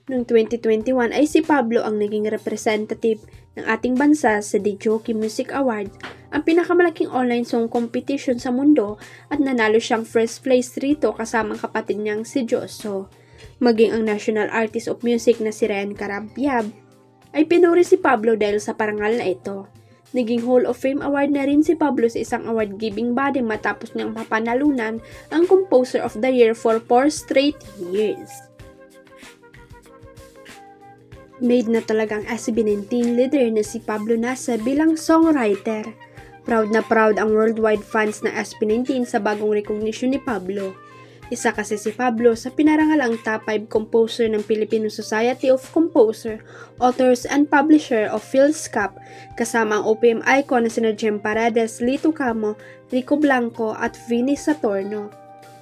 Noong 2021 ay si Pablo ang naging representative ng ating bansa sa The Jockey Music Awards, ang pinakamalaking online song competition sa mundo, at nanalo siyang first place rito kasama ang kapatid niyang si Joso. Maging ang National Artist of Music na si Ryan Carabiab ay pinuri si Pablo dahil sa parangal na ito. Naging Hall of Fame award na rin si Pablo sa isang award-giving body matapos niyang mapanalunan ang Composer of the Year for 4 straight years. Made na talagang SB19 leader na si Pablo Nasa bilang songwriter. Proud na proud ang worldwide fans ng SB19 sa bagong recognition ni Pablo. Isa kasi si Pablo sa pinarangalang top 5 composer ng Filipino Society of Composer, Authors and Publisher of PhilSCAP, kasama ang OPM icon na sina Jem Paredes, Lito Camo, Rico Blanco at Vinny Satorno.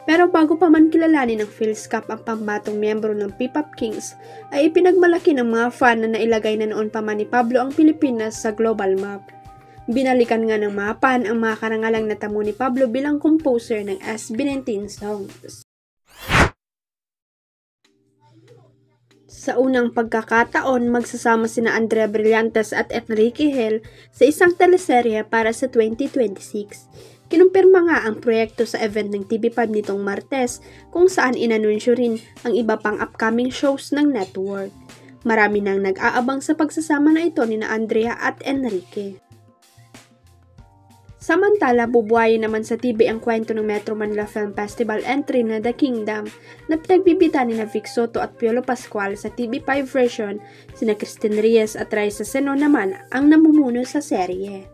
Pero bago pa man kilalanin ng PhilSCAP ang pambatong miyembro ng P-Pop Kings, ay ipinagmalaki ng mga fan na nailagay na noon pa man ni Pablo ang Pilipinas sa global map. Binalikan nga ng mga fan ang mga karangalang natamo ni Pablo bilang composer ng SB19 songs. Sa unang pagkakataon, magsasama sina Andrea Brillantes at Enrique Hel sa isang teleserye para sa 2026. Kinumpirma nga ang proyekto sa event ng TV5 nitong Martes, kung saan inanunsyo rin ang iba pang upcoming shows ng network. Marami nang nag-aabang sa pagsasama na ito ni Andrea at Enrique. Samantala, bubuhayin naman sa TV ang kwento ng Metro Manila Film Festival entry na The Kingdom na pinagbibita ni Vic Soto at Piolo Pascual sa TV5 version. Sina Christine Reyes at Raisa Seno naman ang namumuno sa serye.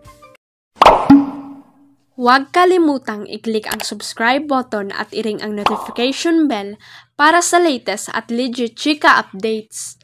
Huwag kalimutang i-click ang subscribe button at i-ring ang notification bell para sa latest at legit chika updates.